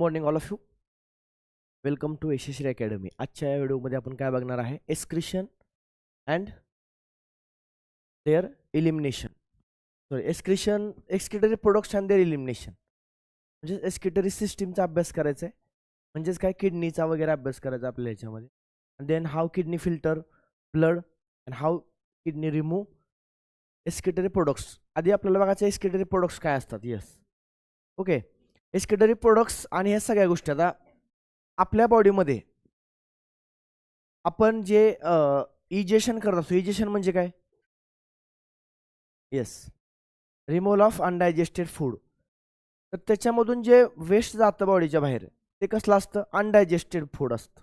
Morning all of you. Welcome to Yashasvi academy. आजच्या या व्हिडिओमध्ये आपण काय बघणार आहे? Excretion and their elimination. Excretory products and their elimination. म्हणजे एक्सक्रिटरी सिस्टीमचा अभ्यास करायचा आहे. म्हणजेच काय, किडनीचा वगैरे अभ्यास करायचा आपल्याला ह्याच्यामध्ये. And then how kidney filter blood and how kidney remove excretory products. आधी आपल्याला बघायचं एक्सक्रिटरी प्रोडक्ट्स काय असतात. Yes, okay. एक्सक्रिटरी प्रोडक्ट्स आणि ह्या सगळ्या गोष्टी आता आपल्या बॉडीमध्ये आपण जे इजेशन करत असतो. इजेशन म्हणजे काय? Yes, removal of undigested food. तर त्याच्यामधून जे वेस्ट जातं बॉडीच्या बाहेर ते कसलं असतं? अनडायजेस्टेड फूड असतं.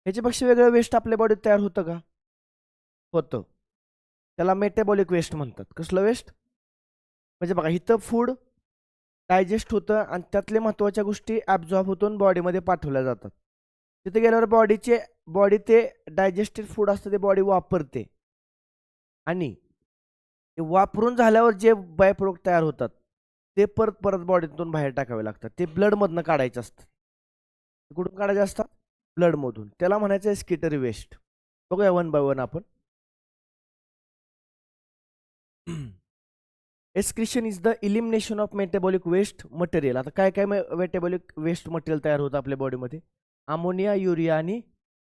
ह्याच्यापेक्षा वेगळं वेस्ट आपल्या बॉडीत तयार होतं का? होतं. त्याला मेटाबॉलिक वेस्ट म्हणतात. कसलं वेस्ट? म्हणजे बघा, इथं फूड डायजेस्ट होतं आणि त्यातले महत्त्वाच्या गोष्टी ॲब्झॉर्ब होतून बॉडीमध्ये पाठवल्या जातात. तिथे गेल्यावर बॉडी ते डायजेस्टेड फूड असतं ते बॉडी वापरते आणि ते वापरून झाल्यावर जे बाय प्रोडक्ट तयार होतात ते परत बॉडीतून बाहेर टाकावे लागतात. ते ब्लडमधनं काढायचे असतात. कुठून काढायचे असतात? ब्लडमधून. त्याला म्हणायचं एक्सक्रिटरी वेस्ट. बघूया वन बाय वन आपण. Excretion is the elimination of metabolic waste material. आता काय काय मेटाबॉलिक वेस्ट मटेरियल तयार होतं आपल्या बॉडीमध्ये? अमोनिया, युरिया आणि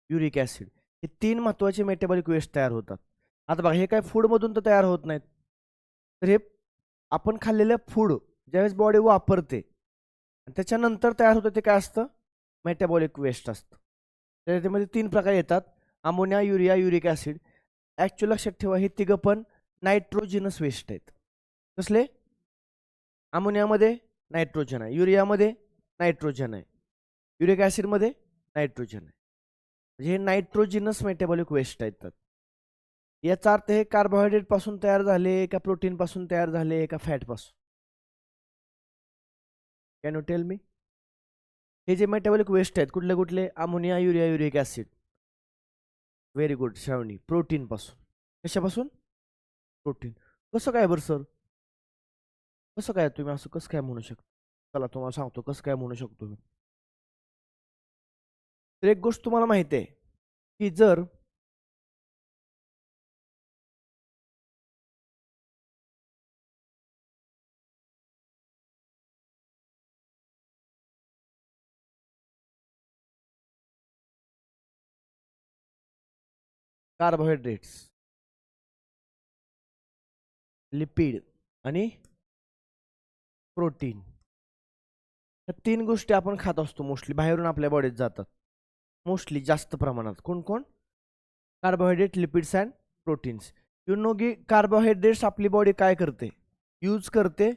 युरिक ॲसिड. हे तीन महत्त्वाचे मेटाबॉलिक वेस्ट तयार होतात. आता बघा, हे काय फूडमधून तर तयार होत नाहीत. तर हे आपण खाल्लेलं फूड ज्यावेळेस बॉडी वापरते त्याच्यानंतर तयार होतं ते काय असतं? मेटाबॉलिक वेस्ट असतं. त्याच्यामध्ये तीन प्रकार येतात: ammonia, urea, uric acid. Actual लक्षात ठेवा, हे तिघं पण नायट्रोजिनस वेस्ट आहेत. कसले? अमोनियामध्ये नायट्रोजन आहे, युरियामध्ये नायट्रोजन आहे, युरिक ॲसिडमध्ये नायट्रोजन आहे. म्हणजे हे नायट्रोजिनस मेटाबॉलिक वेस्ट आहेत. याचा अर्थ हे कार्बोहायड्रेट पासून तयार झाले का प्रोटीन पासून तयार झाले का फॅट पासून? Can you tell me? हे जे मेटाबॉलिक वेस्ट आहेत कुठले कुठले? Ammonia, urea, uric acid. Very good Shravani. Protein पासून. कशापासून? प्रोटीन. कसं काय बरं सर? कसं काय तुम्ही असं कसं काय म्हणू शकता? चला तुम्हाला सांगतो कसं काय म्हणू शकतो मी. तर एक गोष्ट तुम्हाला माहिती आहे की जर कार्बोहायड्रेट्स, लिपिड आणि प्रोटीन, या तीन गोष्टी आपण खात असतो. मोस्टली बाहेरून आपल्या बॉडीत जातात मोस्टली जास्त प्रमाणात. कोण कोण? Carbohydrate, lipids and proteins. You know की कार्बोहायड्रेट्स आपली बॉडी काय करते? यूज करते.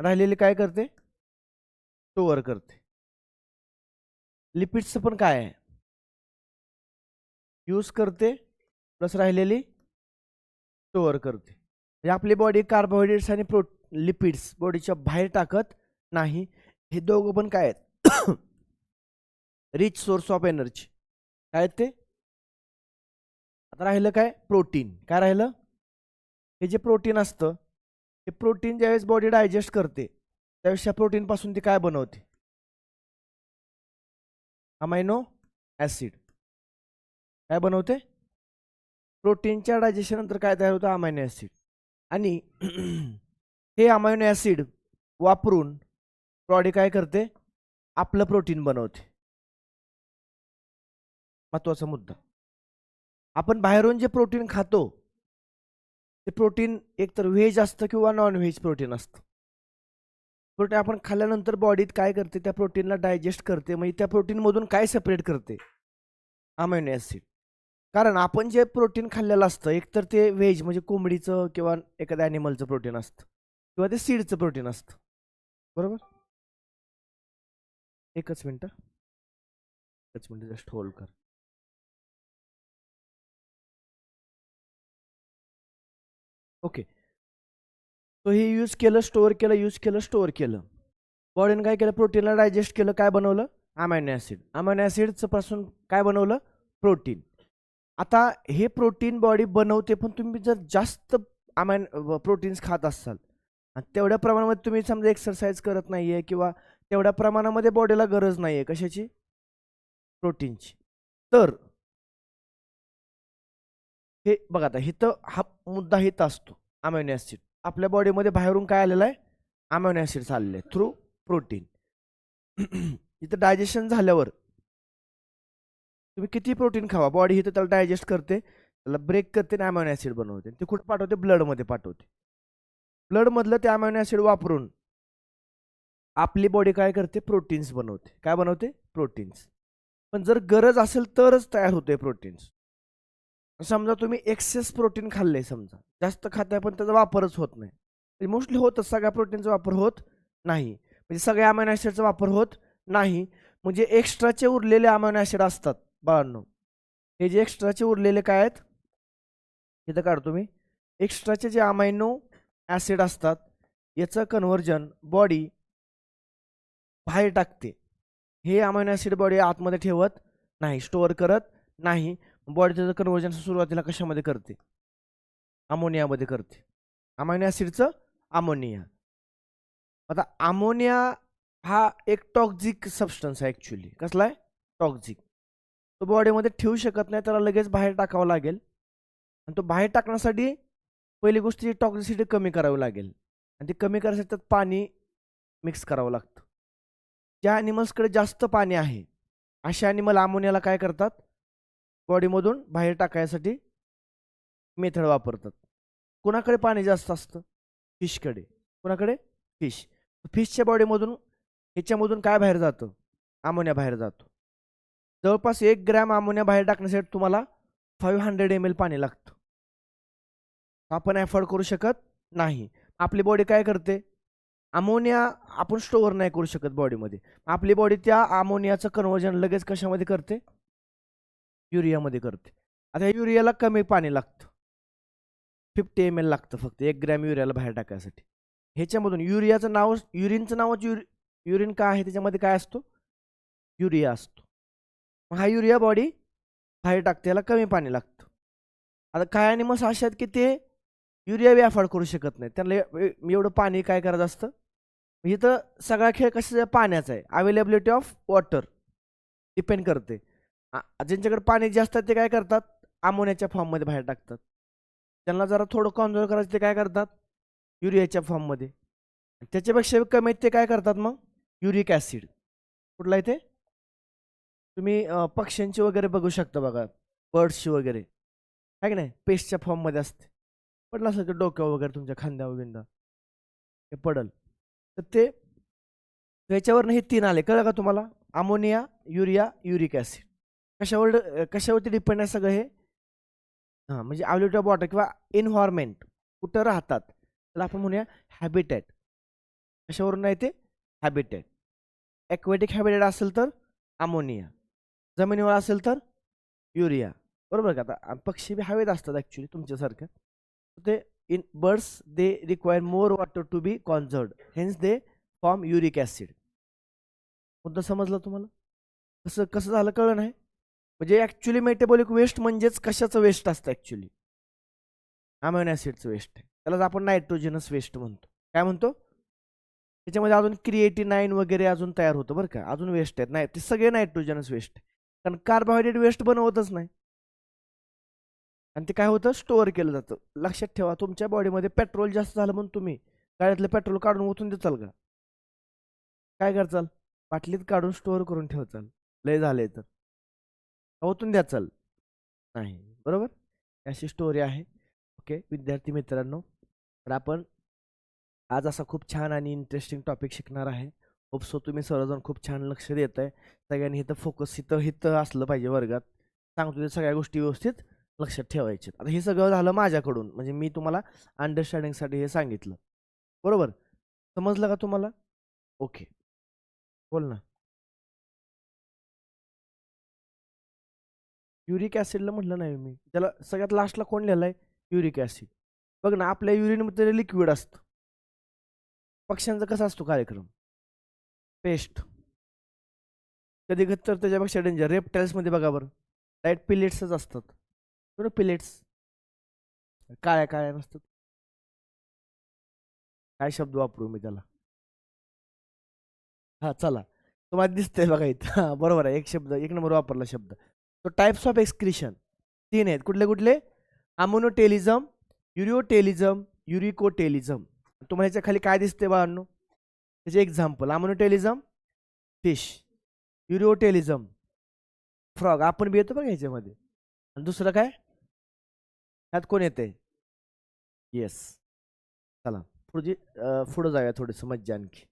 राहिलेले काय करते? स्टोअर करते. लिपिड्सचं पण काय आहे? यूज करते प्लस राहिलेली स्टोअर करते. म्हणजे आपली बॉडी कार्बोहायड्रेट्स आणि लिपिड्स बॉडीच्या बाहेर टाकत नाही. हे दोघं पण काय आहेत? Rich source of energy. काय ते? आता राहिलं काय? प्रोटीन. काय राहिलं? हे जे प्रोटीन असतं हे प्रोटीन ज्यावेळेस बॉडी डायजेस्ट करते त्यावेळेस या प्रोटीन पासून ती काय बनवते? Amino acid. काय बनवते? प्रोटीनच्या डायजेशन नंतर काय तयार होतं? Amino acid. आणि हे अमायनो ॲसिड वापरून बॉडी काय करते? आपलं प्रोटीन बनवते. महत्वाचा मुद्दा. आपण बाहेरून जे प्रोटीन खातो ते प्रोटीन एकतर व्हेज असतं किंवा नॉन व्हेज प्रोटीन असतं. प्रोटीन आपण खाल्ल्यानंतर बॉडीत काय करते? त्या प्रोटीनला डायजेस्ट करते. म्हणजे त्या प्रोटीनमधून काय सेपरेट करते? Amino acid. कारण आपण जे प्रोटीन खाल्लेलं असतं एकतर ते व्हेज म्हणजे कोंबडीचं किंवा एखाद्या ॲनिमलचं प्रोटीन असतं किंवा ते सीडचं प्रोटीन असतं. बरोबर? एकच मिनटं जस्ट होल्ड कर. ओके. तो हे यूज केलं, स्टोअर केलं, यूज केलं, स्टोअर केलं. बॉडीने काय केलं? प्रोटीनला डायजेस्ट केलं. काय बनवलं? Amino acid. अमायनो ॲसिडचं पासून काय बनवलं? प्रोटीन. आता हे प्रोटीन बॉडी बनवते, पण तुम्ही जर जास्त प्रोटीन्स खात असाल आणि तेवढ्या प्रमाणामध्ये तुम्ही समजा एक्सरसाइज करत नाहीये किंवा तेवढ्या प्रमाणामध्ये बॉडीला गरज नाहीये कशाची, प्रोटीनची. तर हे बघा आता इथं हा मुद्दा हित असतो, अमायनो ऍसिड आपल्या बॉडीमध्ये बाहेरून काय आलेलं आहे, अमायनो ऍसिड चाललेलं आहे थ्रू प्रोटीन. इथं डायजेशन झाल्यावर तुम्ही किती प्रोटीन खावा, बॉडी इथं त्याला डायजेस्ट करते, त्याला ब्रेक करते आणि अमायनो ऍसिड बनवते. ते कुठं पाठवते, ब्लडमध्ये पाठवते. ब्लड मधलं ते अमायनो ऍसिड वापरून आपली बॉडी काय करते, प्रोटीन्स बनवते. काय बनवते, प्रोटीन्स. पण जर गरज असेल तरच तयार होते प्रोटीन्स. समजा तुम्ही एक्सेस प्रोटीन खाल्ले, समजा जास्त खाताय पण त्याचा वापरच होत नाही, मोस्टली होतच, सगळ्या प्रोटीनचा वापर होत नाही, म्हणजे सगळ्या अमायनो ऍसिडचा वापर होत नाही. म्हणजे एक्स्ट्राचे उरलेले अमायनो ऍसिड असतात बाळांनो, हे जे एक्स्ट्राचे उरलेले काय आहेत, इथं काढतो मी. एक्स्ट्राचे जे अमायनो ऍसिड असतात याचं कन्व्हर्जन बॉडी बाहेर टाकते. हे अमायनो ऍसिड बॉडी आतमध्ये ठेवत नाही, स्टोअर करत नाही. बॉडी त्याचं कन्व्हर्जन सुरुवातीला कशामध्ये करते, अमोनियामध्ये करते. अमायनो ऍसिडचं अमोनिया. आता अमोनिया हा एक टॉक्झिक सबस्टन्स आहे ऍक्च्युली. कसला आहे, टॉक्झिक. तो बॉडीमध्ये ठेवू शकत नाही, त्याला लगेच बाहेर टाकावं लागेल. आणि तो बाहेर टाकण्यासाठी पहिली गोष्ट टॉक्झिसिटी कमी करावी लागेल, आणि ती कमी करण्यासाठी त्यात पाणी मिक्स करावं लागतं. ज्या ॲनिमल्सकडे जास्त पाणी आहे अशा ॲनिमल अमोनियाला काय करतात, बॉडीमधून बाहेर टाकायसाठी मेथड वापरतात. कोणाकडे पाणी जास्त असतं, फिशकडे. कोणाकडे, फिश. फिशच्या बॉडीमधून ह्याच्यामधून काय बाहेर जातं, अमोनिया बाहेर जातो. जवळपास 1 ग्रॅम अमोनिया बाहेर टाकण्यासाठी तुम्हाला 500 ml पाणी लागतं. आपण अफोर्ड करू शकत नाही. आपली बॉडी काय करते, अमोनिया आपण स्टोअर नाही करू शकत बॉडीमध्ये. आपली बॉडी त्या अमोनियाचं कन्व्हर्जन लगेच कशामध्ये करते, युरियामध्ये करते. आता युरियाला कमी पाणी लागतं, 50 ml लागतं फक्त 1 ग्रॅम युरियाला बाहेर टाकायसाठी. ह्याच्यामधून युरियाचं नाव, युरिनचं नावच युरिन का आहे, त्याच्यामध्ये काय असतो, युरिया असतो. हा युरिया बॉडी बाहेर टाकते, याला कमी पाणी लागतं. आता काय ॲनिमल्स असे आहेत की ते युरिया बी अफोर्ड करू शकत नाही, त्यांना एवढं पाणी काय करायचं असतं. इथं सगळा खेळ कशाचा, पाण्याचा आहे. अवेलेबिलिटी ऑफ वॉटर डिपेंड करते. ज्यांच्याकडे पाणी जास्त ते काय करतात, अमोनियाच्या फॉर्ममध्ये बाहेर टाकतात. त्यांना जरा थोडं कॉन्झर्व करायचं ते काय करतात, युरियाच्या फॉर्ममध्ये. त्याच्यापेक्षा कमी ते काय करतात मग, युरिक ॲसिड. कुठला इथे तुम्ही पक्ष्यांची वगैरे बघू शकता बघा, बर्ड्सची वगैरे आहे की नाही, पेस्टच्या फॉर्ममध्ये असते. पडलं असं डोक्यावर वगैरे तुमच्या खांद्यावर बिंदा हे पडल, तर ते त्याच्यावरनं हे 3 आले. कळलं का तुम्हाला, अमोनिया, युरिया, युरिक ॲसिड. कशावरती डिपेंड आहे सगळं हे, हां, म्हणजे अवेलेबिलिटी ऑफ वॉटर किंवा एन्व्हायरमेंट, कुठं राहतात त्याला आपण म्हणूया हॅबिटॅट. कशावरून आहे ते, हॅबिटॅट. ॲक्वेटिक हॅबिटॅट असेल तर अमोनिया, जमिनीवर असेल तर युरिया. बरोबर का. आता पक्षी बी हवेत असतात ॲक्च्युली तुमच्यासारखं. ते in birds they require more water to be conserved, hence they form uric acid. मुद्दा समजला तुम्हाला, कसं कसं झालं कळलं नाही. म्हणजे ॲक्च्युली मेटाबॉलिक वेस्ट म्हणजेच कशाचं वेस्ट असतं, ॲक्च्युली अमायनो ॲसिडचं वेस्ट आहे. त्यालाच आपण नायट्रोजनस वेस्ट म्हणतो. काय म्हणतो, त्याच्यामध्ये अजून क्रिएटिनाइन वगैरे अजून तयार होतं बरं का, अजून वेस्ट आहेत. नाही, ते सगळे नायट्रोजनस वेस्ट आहे, कारण कार्बोहायड्रेट वेस्ट बनवतच नाही. आणि ते काय होतं, स्टोअर केलं जातं. लक्षात ठेवा, तुमच्या बॉडीमध्ये पेट्रोल जास्त झालं म्हणून तुम्ही गाड्यातलं पेट्रोल काढून ओतून देचाल का, काय करचाल, बाटलीत काढून स्टोअर करून ठेवचाल, लय झाले तर ओतून द्याचाल नाही. बरोबर, अशी स्टोरी आहे. ओके विद्यार्थी मित्रांनो, तर आपण आज असा खूप छान आणि इंटरेस्टिंग टॉपिक शिकणार आहे. होप्सो तुम्ही सर्वजण खूप छान लक्ष देत आहे. सगळ्यांनी इथं फोकस इथं इथं असलं पाहिजे वर्गात. सांगतो ते सगळ्या गोष्टी व्यवस्थित लक्षात ठेवायचे. आता हे सगळं झालं माझ्याकडून, म्हणजे मी तुम्हाला अंडरस्टँडिंगसाठी हे सांगितलं. बरोबर, समजलं का तुम्हाला, ओके बोल ना. युरिक ॲसिडला म्हटलं नाही मी, त्याला सगळ्यात लास्टला कोण लिहिलंय, युरिक ॲसिड. बघ ना, आपल्या युरिनमध्ये लिक्विड असतं. पक्ष्यांचा कसा असतो कार्यक्रम, पेस्ट. कधी कधी तर त्याच्यापेक्षा डेंजर रेप्टाइल्समध्ये बघा बरं, डायरेक्ट पिलेट्सच असतात. बरोबर, पिलेट्स काळ्या काळ्या नसतात. काय शब्द वापरू मी त्याला, हा चला, तुम्हाला दिसतंय बघा इथं. हा, बरोबर आहे, एक शब्द एक नंबर वापरला शब्द. तो टाइप्स ऑफ एक्सक्रिशन तीन आहेत. कुठले कुठले? अमोनोटेलिझम, युरिओटेलिझम, युरिकोटेलिझम. तुम्हाला ह्याच्या खाली काय दिसते बाळांनो? त्याचे एक्झाम्पल: अमोनोटेलिझम फिश, युरिओटेलिझम फ्रॉग, आपण बी येतो बघा ह्याच्यामध्ये. आणि दुसरं काय ह्यात कोण येते? येस. चला पुढे जाऊया, थोडंसं मज्जा आणखी.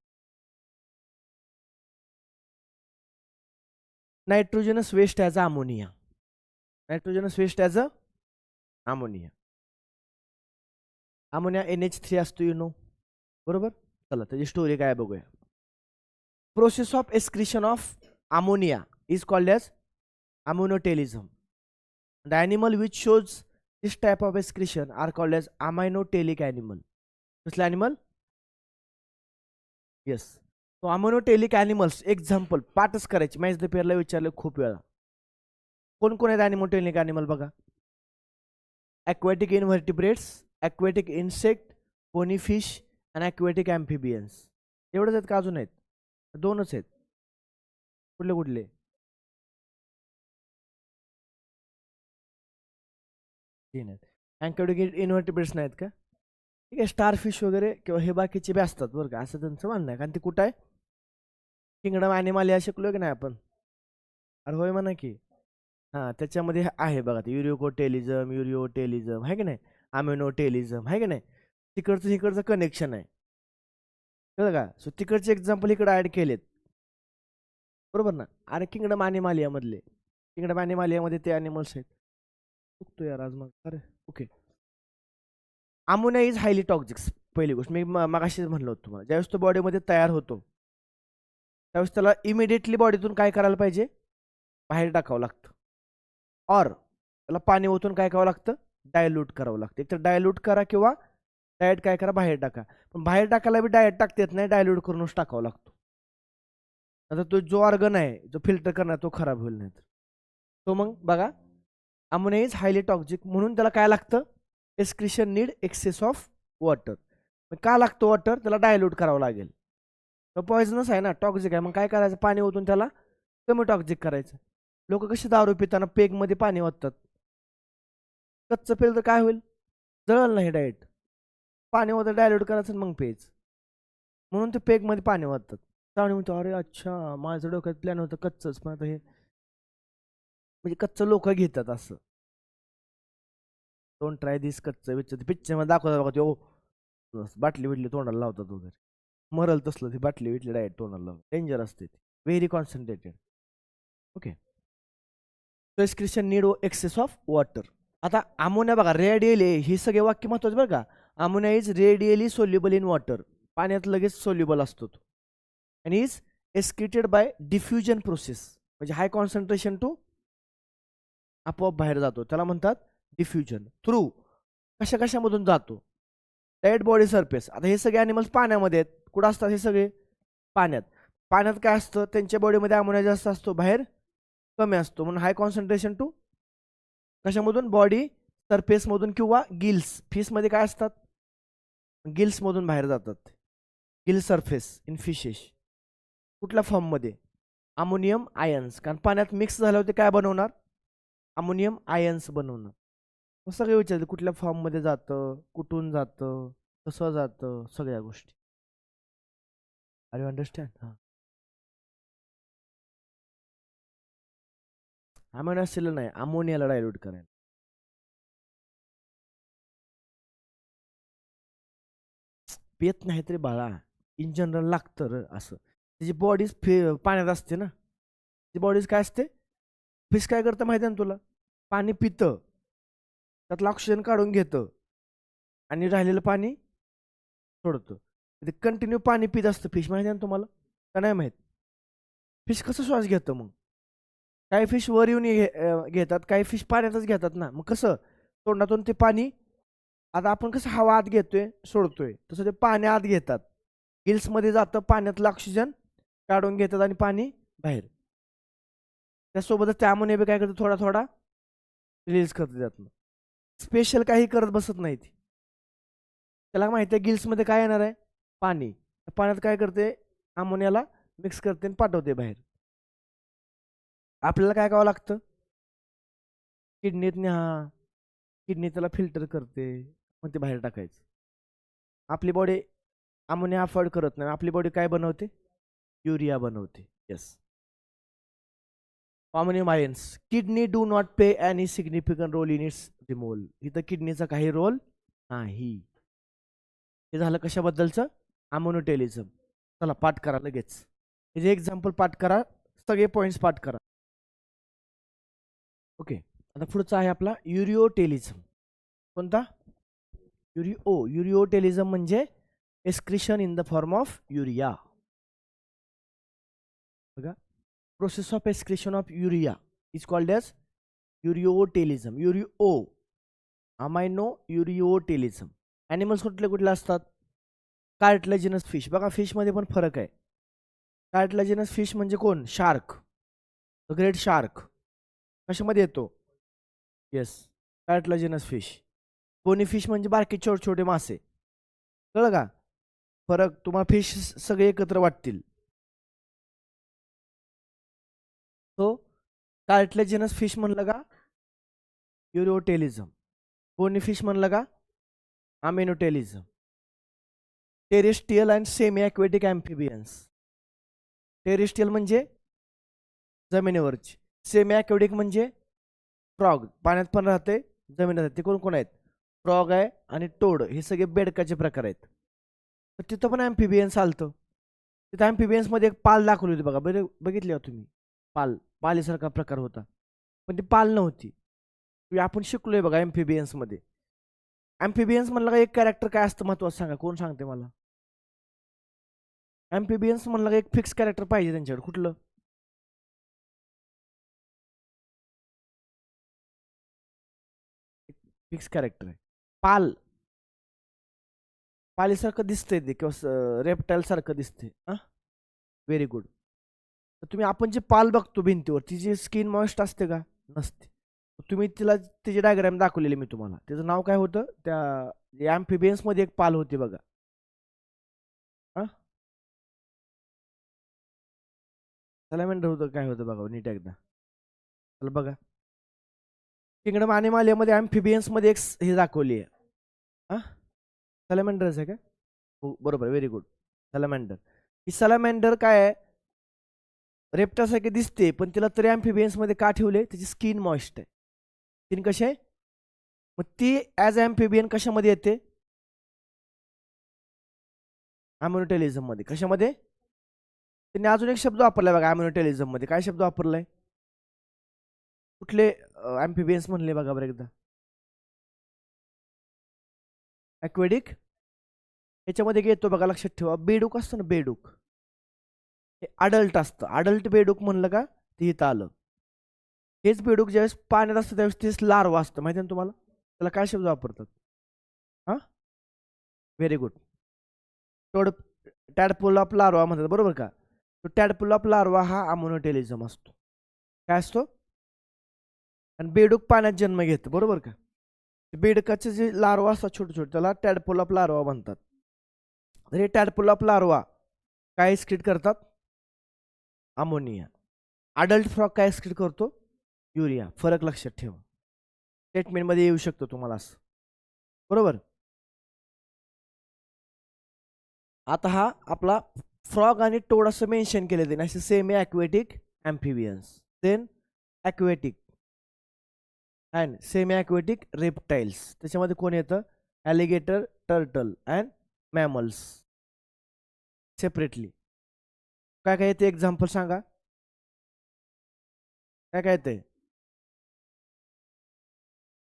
Nitrogenous waste as a ammonia. Nitrogenous waste as a ammonia. Ammonia NH3 असतो, यू नो, बरोबर. चला त्याची स्टोरी काय बघूया. Process of excretion of ammonia is called as ammonotelism. The animal which shows this type of excretion are called as aminotelic animal. कसले animal? Yes. So ammonotelic animals example पाठच करायची, match the पेअरला विचारलं खूप वेळा. कोण कोण आहेत ॲनिमोटेलिक ॲनिमल बघा? ॲक्वॅटिक इनव्हर्टिब्रेट्स, ॲक्वॅटिक इन्सेक्ट, पोनीफिश आणि ॲक्वॅटिक ॲम्फिबियन्स. एवढंच आहेत का अजून आहेत? दोनच आहेत. कुठले कुठले? तीन आहेत. ॲक्वॅटिक इनव्हर्टिब्रेट्स नाहीत का? ठीक आहे, स्टारफिश वगैरे किंवा हे बाकीचे बी असतात बरं का, असं त्यांचं म्हणणं आहे. कारण ते कुठं आहे? किंगडम ॲनिमल शिकलोय की नाही आपण? अरे होय म्हणा की. हां, त्याच्यामध्ये आहे बघा ते युरिकोटेलिझम, युरिओटेलिझम आहे की नाही, अम्युनोटेलिझम आहे की नाही. तिकडचं इकडचं कनेक्शन आहे, कळलं का? सो तिकडचे एक्झाम्पल इकडे ऍड केलेत, बरोबर ना. अरे किंगडम ॲनिमालियामधले, किंगडम ॲनिमालियामध्ये ते ॲनिमल्स आहेत. चुकतो यार आज मग. अरे okay. Ammonia is highly toxic. पहिली गोष्ट मी मगाशीच म्हणलं होतं तुम्हाला, ज्यावेळेस तो बॉडीमध्ये तयार होतो त्यावेळेस त्याला इमिडिएटली बॉडीतून काय करायला पाहिजे? बाहेर टाकावं लागतं. और त्याला पाणी ओतून काय करावं लागतं? डायल्यूट करावं लागतं. एक तर डायल्यूट करा किंवा डायरेक्ट काय करा, बाहेर टाका. पण बाहेर टाकायला बी डायरेक्ट टाकता येत नाही, डायल्यूट करूनच टाकावं लागतो. आता तो जो ऑर्गन आहे जो फिल्टर करणार तो खराब होईल नाही. तो मग बघा, अमोनिया इज हायली टॉक्सिक म्हणून त्याला काय लागतं? Excretion need excess of water. का लागतं वॉटर? त्याला डायल्यूट करावं लागेल. तो पॉइझनस आहे ना, टॉक्सिक आहे. मग काय करायचं? पाणी ओतून त्याला कमी टॉक्सिक करायचं. लोक कशी दारू पिताना पेगमध्ये पाणी ओततात. कच्चं पेल तर काय होईल? जळल नाही डायरेक्ट. पाणी ओतून डायल्यूट करायचं मग पेज. म्हणून ते पेगमध्ये पाणी ओततात. त्यामुळे म्हणतो अरे अच्छा, माझं डोक्यात प्लॅन होतं कच्चंच, पण आता हे म्हणजे कच्चं लोक घेतात असं. डोंट ट्राय दिस कच्चं विच पिक्चर मध्ये दाखवतात बघा, ते बाटली बिटली तोंडाला लावतात वगैरे. मरल तसलं ती बाटली बिटली डायरेक्ट तोंडाला लावतात. डेंजर असते ती, very concentrated. Okay. Excretion need excess of water. आता अमोनिया बघा रेडियली, ही सगळे वाक्य महत्वाचे बरं का. Ammonia is readily soluble in water. पाण्यात लगेच सोल्युबल असतो तो. आणि is excreted by diffusion process, म्हणजे हाय कॉन्सन्ट्रेशन टू आपोआप बाहेर जातो, त्याला म्हणतात डिफ्युजन. थ्रू कशा कशामधून जातो? Direct body surface. आता हे सगळे अॅनिमल्स पाण्यामध्ये आहेत. कुठं असतात हे सगळे? पाण्यात. पाण्यात काय असतं? त्यांच्या बॉडीमध्ये अमोनिया जास्त असतो, बाहेर कमी असतो. म्हणून हाय कॉन्सन्ट्रेशन टू कशामधून? बॉडी सरफेसमधून किंवा गिल्स. फिशमध्ये काय असतात? गिल्समधून बाहेर जातात. Gill surface in fishes. कुठल्या फॉर्ममध्ये? Ammonium ions. कारण पाण्यात मिक्स झाले होते, काय बनवणार? अमोनियम आयन्स बनवणार. मग सगळे विचारले कुठल्या फॉर्ममध्ये जातं, कुठून जातं, कसं जातं, सगळ्या गोष्टी. Are you understand? हां. अमोनिया असलेलं नाही, अमोनियाला डायल्यूट करायला. पेत नाही तरी बाळा, इन जनरल लागतं र असं. त्याची बॉडीज पाण्यात असते ना. ती बॉडीज काय असते? फिश काय करतं माहिती आहे ना तुला? पाणी पितं, त्यातलं ऑक्सिजन काढून घेतं आणि राहिलेलं पाणी सोडतं. ते कंटिन्यू पाणी पित असतं फिश, माहिती आहे ना तुम्हाला का नाही माहीत? फिश कसं श्वास घेतं मग? काही फिश वर येऊन घेतात, काही फिश पाण्यातच घेतात ना. मग कसं? तोंडातून ते पाणी, आता आपण कसं हवा आत घेतोय सोडतोय, तसं ते पाणी आत घेतात, गिल्समध्ये जातं, पाण्यातलं ऑक्सिजन काढून घेतात आणि पाणी बाहेर. त्यासोबतच त्या अमोनिया बी काय करतं? थोडा थोडा रिलीज करते त्यातनं. स्पेशल काही करत बसत नाही ती. त्याला माहिती आहे गिल्समध्ये काय येणार आहे? पाणी. पाण्यात काय करते? अमोनियाला मिक्स करते आणि पाठवते बाहेर. आपल्याला काय करावं लागतं, किडनीत न्या, किडनी त्याला फिल्टर करते, मग ते बाहेर टाकायचं. आपली बॉडी अमोनिया अफोर्ड करत नाही, आपली बॉडी काय बनवते, युरिया बनवते. Yes. Ammonium ions, kidney do not play any significant role in its removal. इथं किडनीचा काही रोल नाही. हे झालं कशाबद्दलचं, अमोनोटेलिझम. चला पाठ करा लगेच, हे जे एक्झाम्पल पाठ करा, सगळे पॉइंट्स पाठ करा. ओके, आता पुढचा आहे आपला युरिओटेलिझम. कोणता, युरिओटेलिझम म्हणजे excretion in the form of urea. बघा, process of excretion of urea is called as ureotelism. Amino ureotelism. Animals कुठले कुठले असतात, कार्टिलेजिनस फिश. बघा फिशमध्ये पण फरक आहे. कार्टिलेजिनस फिश म्हणजे कोण, शार्क, द ग्रेट शार्क. कशामध्ये येतो, yes, cartilaginous fish. Bony fish म्हणजे बारके छोटे छोटे मासे. कळलं का फरक, तुम्हाला फिश सगळे एकत्र वाटतील. तो कार्टिलेजिनस फिश म्हणलं का युरिओटेलिझम, बोनी फिश म्हणलं का ammonotelism. Terrestrial and semi aquatic amphibians. Terrestrial म्हणजे जमिनीवरची, सेमी ॲक्वेटिक म्हणजे फ्रॉग, पाण्यात पण राहते, जमिनीत राहते. ते कोण कोण आहेत, फ्रॉग आहे आणि टोड, हे सगळे बेडकाचे प्रकार आहेत. तर तिथं पण ॲम्फिबियन्स आलतं. तिथं ॲम्फिबियन्समध्ये एक पाल दाखवली होती बघा, बघितली का तुम्ही, पालीसारखा प्रकार होता, पण ती पाल नव्हती. आपण शिकलोय बघा ॲम्फिबियन्स मध्ये. ॲम्फिबियन्स म्हणलं का एक कॅरेक्टर काय असतं महत्वाचं सांगा, कोण सांगते मला. ॲम्फिबियन्स म्हणलं का एक फिक्स कॅरेक्टर पाहिजे त्यांच्याकडे, कुठलं, फिक्स कॅरेक्टर आहे. पालीसारखं दिसतंय ते, किंवा रेप्टाईल सारखं दिसते. Very good. तर तुम्ही आपण जे पाल बघतो भिंतीवर, तिची स्किन मॉइस्ट असते का, नसते. तुम्ही तिला तिची डायग्राम दाखवलेली मी तुम्हाला, त्याचं नाव काय होतं, त्या ॲम्फिबियन्स मध्ये एक पाल होती बघा. सॅलमेंडर होतं, काय होतं बघा नीट एकदा. चला बघा, किंगडम ॲनिमलियामध्ये ॲम्फिबियन्स मध्ये एक हे दाखवली आहे. सॅलमेंडरच आहे का, हो बरोबर, व्हेरी गुड. सॅलमेंडर, ही सॅलमेंडर काय आहे, रेप्टासारखी दिसते, पण तिला तरी ॲम्फिबियन्स मध्ये का ठेवले, त्याची स्किन मॉइस्ट आहे. स्किन कशी आहे, मग ती ॲज ॲम्फिबियन कशामध्ये येते, अमोनोटेलिझम मध्ये. कशामध्ये, त्यांनी अजून एक शब्द वापरलाय बघा अमोनोटेलिझम मध्ये. काय शब्द वापरलाय, कुठले ॲम्फिबियन्स म्हणले बघा बरं एकदा. ॲक्वेटिक, याच्यामध्ये येतो बघा, लक्षात ठेवा. बेडूक असतं ना, बेडूक हे अडल्ट असतं. अडल्ट बेडूक म्हणलं का ते इथं आलं. हेच बेडूक ज्यावेळेस पाण्यात असतं त्यावेळेस तेच लार्वा असतं, माहिती ना तुम्हाला. त्याला काय शब्द वापरतात, very good. Toad, tadpole of larva म्हणतात, बरोबर का. तो टॅडपोल ऑफ लार्वा हा अमोनोटेलिझम असतो. काय असतो, आणि बेडूक पाण्यात जन्म घेतं, बरोबर का. बेडकाचे जे लार्वा असतात छोटे छोटे, त्याला टॅडपोल ऑफ लार्वा म्हणतात. तर हे टॅडपोल ऑफ लार्वा काय एक्सक्रीट करतात, अमोनिया. अडल्ट फ्रॉग काय एक्सक्रीट करतो, युरिया. फरक लक्षात ठेवा, स्टेटमेंटमध्ये येऊ शकतो तुम्हाला असं, बरोबर. आता हा आपला फ्रॉग आणि टोड असं मेन्शन केले जाईल, असे semi aquatic amphibians, then aquatic and semi aquatic reptiles. त्याच्यामध्ये कोण येतं, alligator, turtle and mammals separately. काय काय येते एक्झाम्पल सांगा, काय काय येते.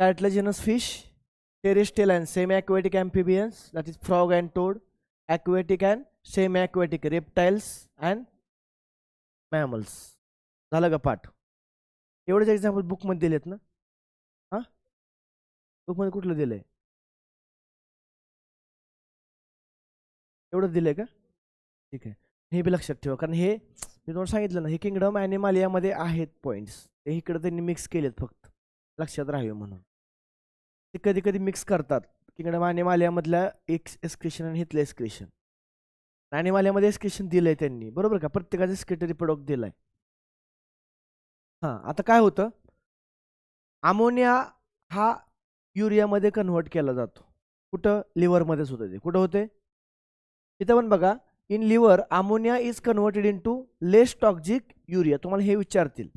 Cartilaginous fish, terrestrial and semi aquatic amphibians, that is frog and toad, aquatic and semi aquatic reptiles and mammals. झालं का पाठ, एवढेच एक्झाम्पल बुकमध्ये दिलेत ना. बुकमध्ये कुठलं दिलंय, एवढंच दिलंय का, ठीक आहे. हे बी लक्षात ठेवा, कारण हे मी तुम्हाला सांगितलं ना, हे किंगडम ॲनिमलियामध्ये आहेत पॉईंट्स, ते इकडे त्यांनी मिक्स केलेत फक्त, लक्षात राहावे म्हणून. ते कधी कधी मिक्स करतात, किंगडम ॲनिमलियामधल्या एक्सक्रिशन आणि हिथलं एक्सक्रिशन. ॲनिमलमध्ये एक्सक्रिशन दिलंय त्यांनी, बरोबर का, प्रत्येकाचा एक्सक्रिटरी प्रोडक्ट दिलाय. आता काय होतं, अमोनिया हा युरियामध्ये कन्व्हर्ट केला जातो. कुठं? लिव्हरमध्येच होतं ते. कुठं होते? इथं पण बघा, in liver ammonia is converted into less toxic urea. तुम्हाला हे विचारतील,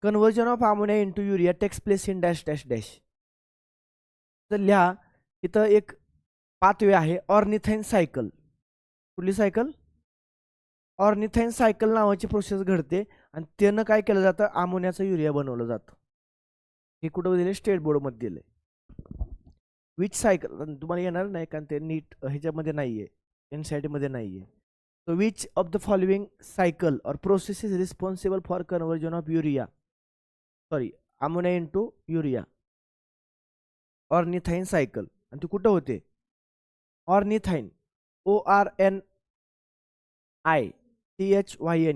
conversion of ammonia into urea takes place in dash dash dash. तर लिहा, इथं एक पाथवे आहे, ऑर्निथाइन सायकल. कुठली सायकल? ऑर्निथाइन सायकल नावाची प्रोसेस घडते आणि त्यानं काय केलं जातं, अमोनियाचं युरिया बनवलं जातं. हे कुठं दिले? स्टेट बोर्डमध्ये दिले. विच सायकल तुम्हाला येणार नाही, कारण ते नीट ह्याच्यामध्ये नाहीये, NCERT मध्ये नाहीये. So which of the following cycle or process is responsible for conversion of urea, sorry, ammonia into urea? Ornithine cycle. आणि ती कुठं होते? Ornithine, ORNITHYNE,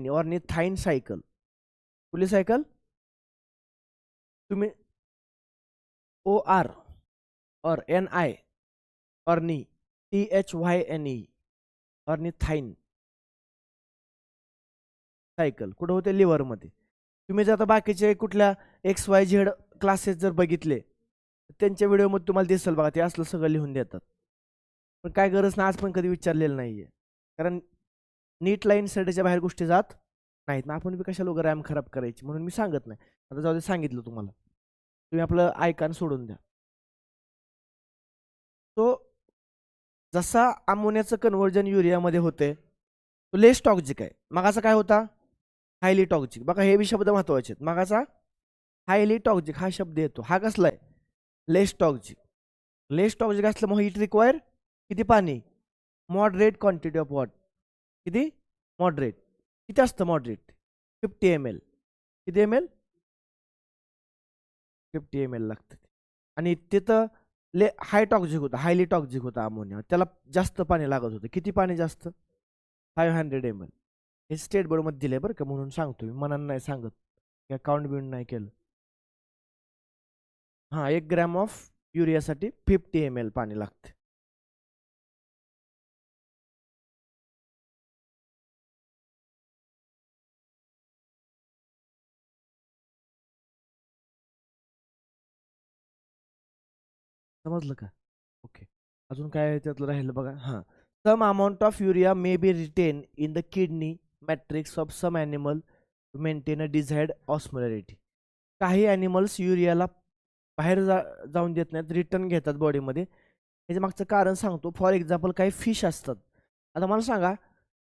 ornithine cycle. कुठली सायकल? तुम्ही OR और NI ऑर्नी, THYNE, ऑर्निथाइन सायकल कुठं होते? लिव्हरमध्ये. तुम्ही जर आता बाकीचे कुठल्या XYZ क्लासेस जर बघितले, त्यांच्या व्हिडिओमध्ये तुम्हाला दिसेल बघा, ते असलं सगळं लिहून देतात. पण काय गरज नाही, आज पण कधी विचारलेलं नाहीये, कारण नीट लाईन सेटच्या बाहेर गोष्टी जात नाहीत. मग आपण बी कशाला वगैरे रॅम खराब करायची, म्हणून मी सांगत नाही. आता जाऊ दे, सांगितलं तुम्हाला, तुम्ही आपलं ऐकान सोडून द्या. तो जसा अमोनियाचं कन्व्हर्जन युरियामध्ये होते, तो लेस टॉक्सिक आहे. मगाचा काय होता? Highly toxic. बघा, हे बी शब्द महत्वाचे आहेत. मगाचा हायली टॉक्सिक हा शब्द येतो, हा कसला आहे? लेस टॉक्सिक. लेस टॉक्सिक असल्यामुळे इट रिक्वायर किती पाणी? Moderate quantity of water. किती? मॉडरेट. किती असतं मॉडरेट? 50 ml. किती ml? 50 ml लागतं. आणि तिथं हाय टॉक्सिक होता, हायली टॉक्सिक होता अमोनिया, त्याला जास्त पाणी लागत होतं. किती पाणी जास्त? 500 ml. हे स्टेट बोर्डमध्ये दिले बरं का, म्हणून सांगतो मी, मनानं नाही सांगत, अकाउंट बिउंट नाही केलं. 1 ग्रॅम ऑफ युरियासाठी 50 ml पाणी लागते. समजलं का? ओके. अजून काय त्यातलं राहिलं बघा. Some amount of urea may be retained in the kidney matrix of some animal to maintain a desired osmolarity. काही ॲनिमल्स युरियाला बाहेर जाऊन देत नाहीत, रिटर्न घेतात बॉडीमध्ये. याच्या मागचं कारण सांगतो. फॉर एक्झाम्पल, काही फिश असतात. आता मला सांगा,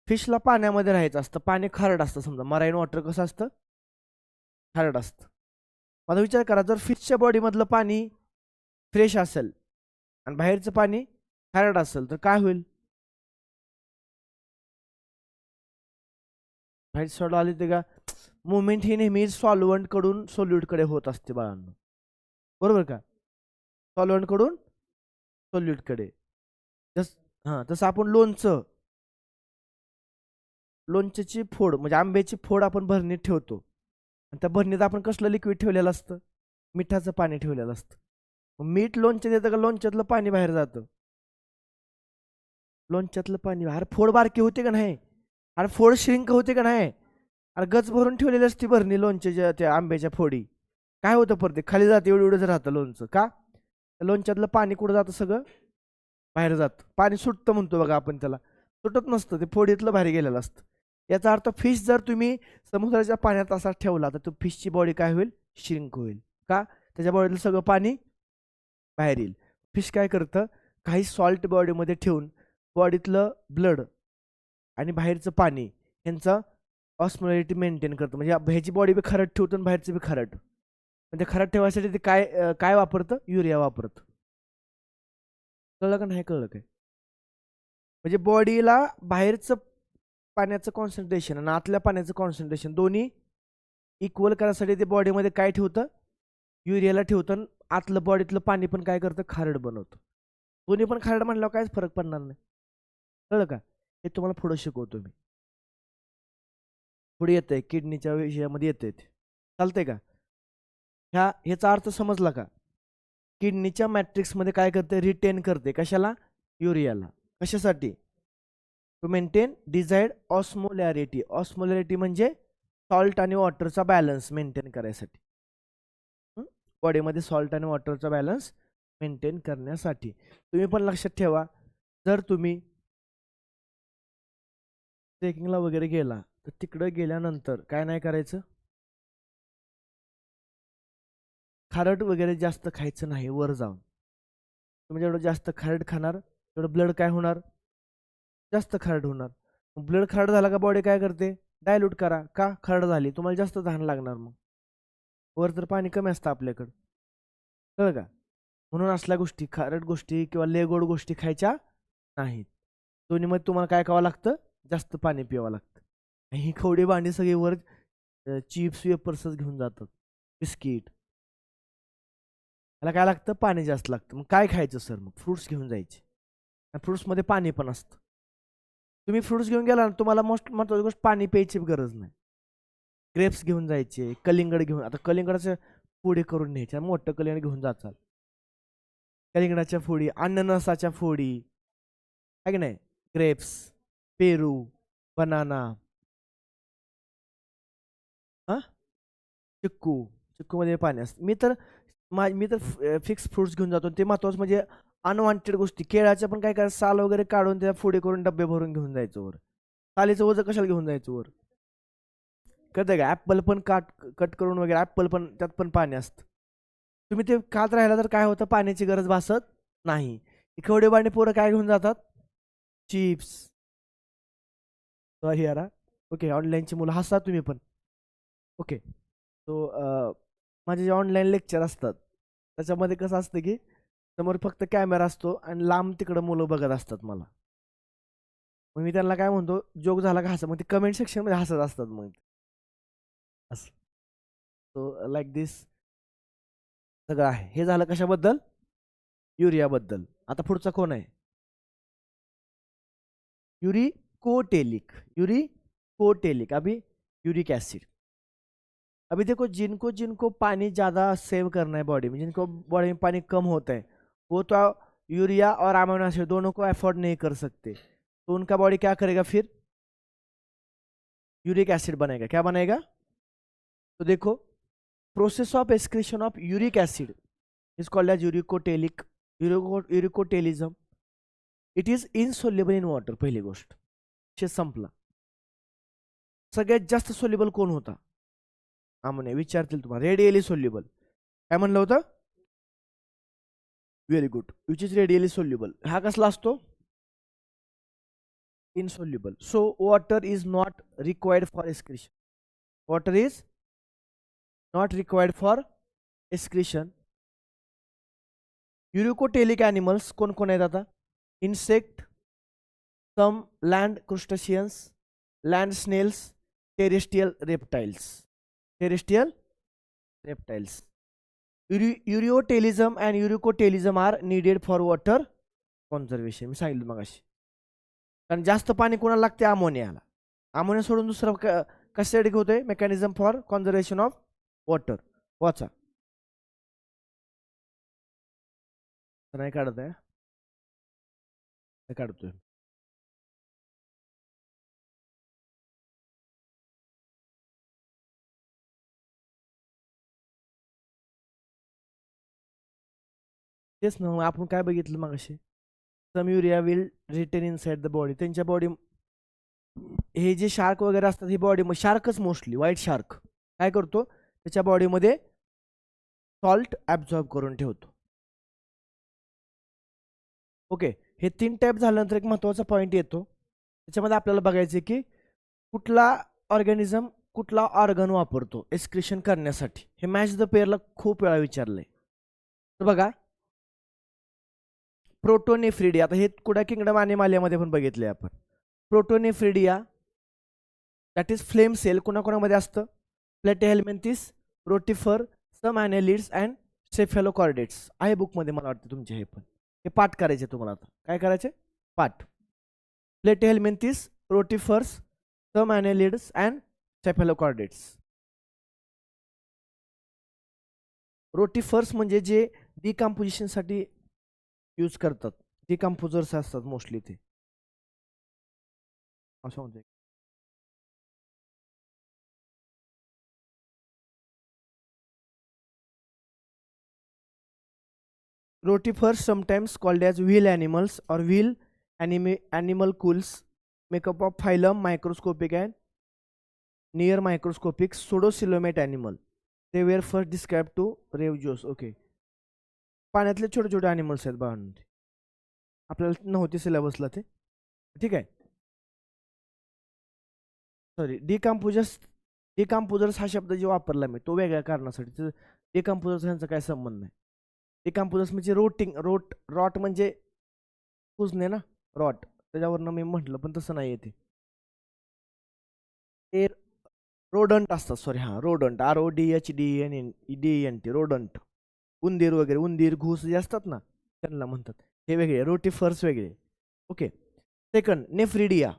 फिशला पाण्यामध्ये राहायचं असतं, पाणी खारट असतं. समजा मराईन वॉटर कसं असतं? खारट असतं. माझा विचार करा, जर फिशच्या बॉडीमधलं पाणी फ्रेश असेल आणि बाहेरचं पाणी खारट असेल, तर काय होईल? बाहेर सोडा आली ते का मुवमेंट ही नेहमी सॉल्व्हंट कडून सोल्यूट कडे होत असते बाळांनो, बरोबर का? सॉल्व्हंट कडून सोल्यूट कडे. तसं आपण लोणच्याची फोड म्हणजे आंब्याची फोड आपण भरणीत ठेवतो, आणि त्या भरणीत आपण कसलं लिक्विड ठेवलेलं असतं? मिठाचं पाणी ठेवलेलं असतं. मीठ लोणच्यात येतं का लोणच्यातलं पाणी बाहेर जातं? लोणच्यातलं पाणी. अरे फोड बारकी होते का नाही? अरे फोड श्रिंक होते का नाही? अरे गच भरून ठेवलेली असती भरणी लोणच्याच्या त्या आंब्याच्या फोडी. काय होतं परत? खाली जाते, एवढं एवढंच राहतं लोणचं. का? लोणच्यातलं पाणी कुठं जातं? सगळं बाहेर जातं. पाणी सुटतं म्हणतो बघा आपण त्याला, सुटत नसतं, ते फोडीतलं बाहेर गेलेलं असतं. याचा अर्थ फिश जर तुम्ही समुद्राच्या पाण्यात असा ठेवला, तर तो फिशची बॉडी काय होईल? श्रिंक होईल. का? त्याच्या बॉडीतलं सगळं पाणी बाहेर येईल. फिश काय करतं? काही सॉल्ट बॉडीमध्ये ठेवून बॉडीतलं ब्लड आणि बाहेरचं पाणी यांचं ऑस्मोलॅरिटी मेंटेन करतं. म्हणजे ह्याची बॉडी बी खरट ठेवतो आणि बाहेरचं बी खरट. म्हणजे खरट ठेवायसाठी ते काय वापरतं? युरिया वापरतं. कळलं का नाही कळलं काय? म्हणजे बॉडीला बाहेरचं पाण्याचं कॉन्सन्ट्रेशन आणि आतल्या पाण्याचं कॉन्सन्ट्रेशन दोन्ही इक्वल करायसाठी ते बॉडीमध्ये काय ठेवतं? युरियाला ठेवतं, आणि आतलं बॉडीतलं पाणी पण काय करतं? खारट बनवतं. दोन्ही पण खारट म्हणल्यावर काहीच फरक पडणार नाही. कळलं का? हे तुम्हाला पुढे शिकवतो मी. पुढे येतंय किडनीच्या विषयामध्ये येतंय ते. चालतंय का? ह्याचा अर्थ समजला का? किडनीच्या मॅट्रिक्समध्ये काय करते? रिटेन करते. कशाला? युरियाला. कशासाठी? To maintain desired osmolarity. Osmolarity म्हणजे सॉल्ट आणि वॉटरचा बॅलन्स मेंटेन करायसाठी. बॉडीमध्ये सॉल्ट आणि वॉटरचा बॅलन्स मेंटेन करण्यासाठी. तुम्ही पण लक्षात ठेवा, जर तुम्ही ट्रेकिंगला वगैरे गेला तर तिकडं गेल्यानंतर काय नाही करायचं, खारट वगैरे जास्त खायचं नाही वर जाऊन. तुम्ही जेवढं जास्त खारट खाणार तेवढं ब्लड काय होणार, जास्त खारट होणार. ब्लड खारट झाला का बॉडी काय करते, डायल्यूट करा. का खारट झाली, तुम्हाला जास्त तहान लागणार. मग वर तर पाणी कमी असतं आपल्याकडं, कळलं का? म्हणून असल्या गोष्टी, खारट गोष्टी किंवा लय गोड गोष्टी खायच्या नाहीत. दोन्हीमध्ये तुम्हाला काय खावं लागतं, जास्त पाणी प्यावं लागतं. ही खवडी भांडी सगळी वर चिप्स वेपर्सच घेऊन जातात, बिस्किट. त्याला काय लागतं, पाणी जास्त लागतं. मग काय खायचं सर, मग फ्रुट्स घेऊन जायचे. फ्रुट्समध्ये पाणी पण असतं. तुम्ही फ्रुट्स घेऊन गेला ना, तुम्हाला मोस्ट महत्वाची गोष्ट पाणी प्यायची गरज नाही. ग्रेप्स घेऊन जायचे, कलिंगड घेऊन, आता कलिंगडाचे फोडी करून न्यायचे, मोठं कलिंगड घेऊन जाचाल. कलिंगडाच्या फोडी, अननसाच्या फोडी, आहे की नाही, ग्रेप्स, पेरू, बनाना, हा, चिक्कू. चिक्कूमध्ये पाणी असतं. मी तर फिक्स फ्रुट्स घेऊन जातो. ते महत्वाचं म्हणजे अनवॉन्टेड गोष्टी, केळाच्या पण काय करायचं, साल वगैरे काढून त्या फोडी करून डबे भरून घेऊन जायचं वर. सालीचं वजन कशाला घेऊन जायचं वर, कळतंय का? ऍपल पण कट करून वगैरे, ऍपल पण त्यात पण पाणी असतं. तुम्ही ते खात राहिला तर काय होतं, पाण्याची गरज भासत नाही. खवडे बांडे पोरं काय घेऊन जातात, चिप्स. सॉरी यारा, ओके, ऑनलाईनची मुलं हसा तुम्ही पण. ओके, सो माझे जे ऑनलाईन लेक्चर असतात त्याच्यामध्ये कसं असतं की समोर फक्त कॅमेरा असतो आणि लांब तिकडं मुलं बघत असतात मला. मग मी त्यांना काय म्हणतो, जोक झाला का हसा, मग ते कमेंट सेक्शनमध्ये हसत असतात. मग असं, सो लाईक दिस सगळं आहे. हे झालं कशाबद्दल, युरियाबद्दल. आता पुढचा कोण आहे, यूरिकोटेलिक. यूरिकोटेलिक, अभी यूरिक एसिड. अभी देखो, जिनको जिनको पानी ज़्यादा सेव करना है बॉडी में, जिनको बॉडी में पानी कम होता है, वो तो यूरिया और अमीनो एसिड दोनों को अफोर्ड नहीं कर सकते, तो उनका बॉडी क्या करेगा, फिर यूरिक एसिड बनेगा. क्या बनेगा, तो देखो, process of excretion of uric acid is called as uricotelic, uricotelism. It is insoluble in water. पहिली गोष्ट, विषय संपला. सगळ्यात जास्त सोल्युबल कोण होता, आमने विचारतील तुम्हाला. Readily soluble. काय म्हणलं होतं, very good, which is readily soluble. हा कसला असतो, insoluble. So water is not required for excretion. Water is not required for excretion. Uricotelic animals कोण कोण आहेत आता, insect, some land crustaceans, land snails, terrestrial reptiles. Terrestrial reptiles. Ureotelism and uricotelism are needed for water conservation. मी सांगितलं मग अशी, कारण जास्त पाणी कोणाला लागते, अमोनियाला. अमोनिया सोडून दुसरं कशासाठी होतंय, mechanism for conservation of water. वाचा, नाही काढत आहे, काढतोय. तेच ना, मग आपण काय बघितलं मग असे, some urea will retain inside the body. त्यांच्या बॉडी, हे जे शार्क वगैरे असतात, ही बॉडी, शार्कच मोस्टली, व्हाईट शार्क काय करतो, त्याच्या बॉडीमध्ये सॉल्ट ॲब्झॉर्ब करून ठेवतो. ओके, हे 3 टाईप झाल्यानंतर एक महत्त्वाचा पॉईंट येतो. त्याच्यामध्ये आपल्याला बघायचं की कुठला ऑर्गॅनिझम कुठला ऑर्गन वापरतो एक्सक्रीशन करण्यासाठी. हे मॅच द पेअरला खूप वेळा विचारलंय. तर बघा, प्रोटोनेफ्रिडिया, आता हे कुडा किंगडम ॲनिमालियामध्ये पण बघितले आपण. Protonephridia that is flame cell कोणाकोणामध्ये असतं, प्लॅटिहेल्मिन्थिस, रोटिफर, सम ॲनेलिड्स अँड सेफेलोकॉर्डेट्स. आहे बुकमध्ये मला वाटतं तुमचे. हे पण हे पाठ करायचे तुम्हाला. आता काय करायचे, पाठ. प्लॅटिहेल्मिन्थिस, रोटिफर्स, सम ॲनेलिड्स अँड सेफेलोकॉर्डेट्स. रोटिफर्स म्हणजे जे डिकम्पोजिशनसाठी यूज करतात, डिकम्पोजर्स असतात मोस्टली ते. असं म्हणते. Rotifers, sometimes called as wheel animals or wheel animalcules, make up of phylum microscopic and near microscopic pseudocoelomate animal. They were first described to Revjos. Okay. पाण्यातले छोटे छोटे अॅनिमल्स आहेत बाळांनो ते. आपल्याला नव्हते सिलेबसला ते. ठीक आहे. सॉरी, डिकम्पोजर्स हा शब्द जे वापरला मी तो वेगळ्या कारणासाठी. डिकम्पोजर्स ह्यांचा काय संबंध नाही. डिकम्पोजर्स म्हणजे रॉट म्हणजे कुजणे ना, रॉट, त्याच्यावरनं मी म्हटलं, पण तसं नाही येते. ते रोडंट असतात. सॉरी, हां, रोडंट, RODHDENT, रोडंट. उंदीर वगैरे, उंदीर घुस जे असतात ना त्यांना म्हणतात. हे वेगळे, रोटिफर्स वेगळे. ओके. सेकंड, नेफ्रिडिया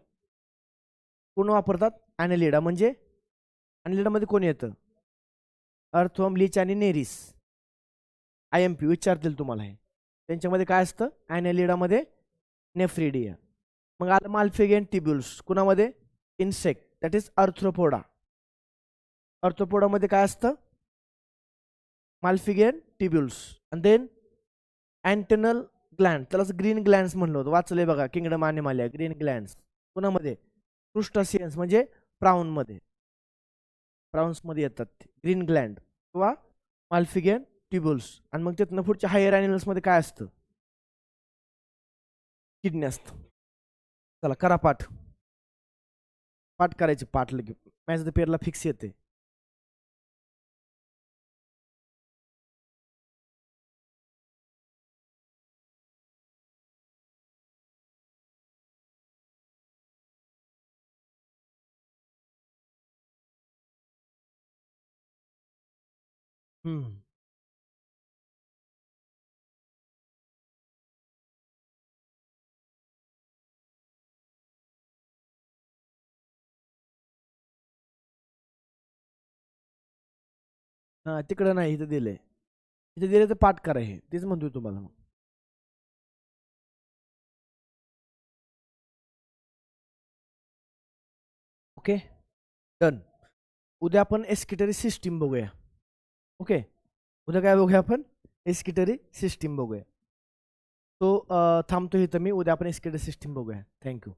कोण वापरतात? ॲनेलिडा. म्हणजे ॲनेलिडामध्ये कोण येतं? अर्थवर्म, लीच आणि नेरिस. IMP विचारतील तुम्हाला हे. त्यांच्यामध्ये काय असतं? ॲनेलिडामध्ये नेफ्रिडिया. मग आलं माल्फिगेन टिब्युल्स. कुणामध्ये? Insect, that is arthropoda. अर्थ्रोपोडामध्ये काय असतं? Malpighian tubules. आणि देन अँटेनल ग्लँड, त्यालाच ग्रीन ग्लँड्स म्हणलं होतं, वाचले बघा, किंगडम ॲनिमलिया, ग्रीन ग्लँड्स. कुणामध्ये? क्रुस्टासियन्स म्हणजे प्राऊनमध्ये. प्राऊन्समध्ये येतात ते ग्रीन ग्लँड किंवा माल्फिगेन ट्युब्युल्स. आणि मग तिथनं पुढच्या हायर ॲनिमल्समध्ये काय असतं? किडनी असतं. चला करा पाठ. पाठ करायचे, पाठ लगे मॅच द पेअरला फिक्स येते. हां, तिकडं नाही, इथं दिलंय. इथे दिले तर पाठ करा, हे तेच म्हणतोय तुम्हाला. मग ओके, डन. उद्या आपण एस्किटरी सिस्टीम बघूया. ओके, उद्या काय बघूया आपण? एस्किटरी सिस्टीम बघूया. तो थांबतो इथं मी. उद्या आपण एस्किटरी सिस्टीम बघूया. थँक्यू.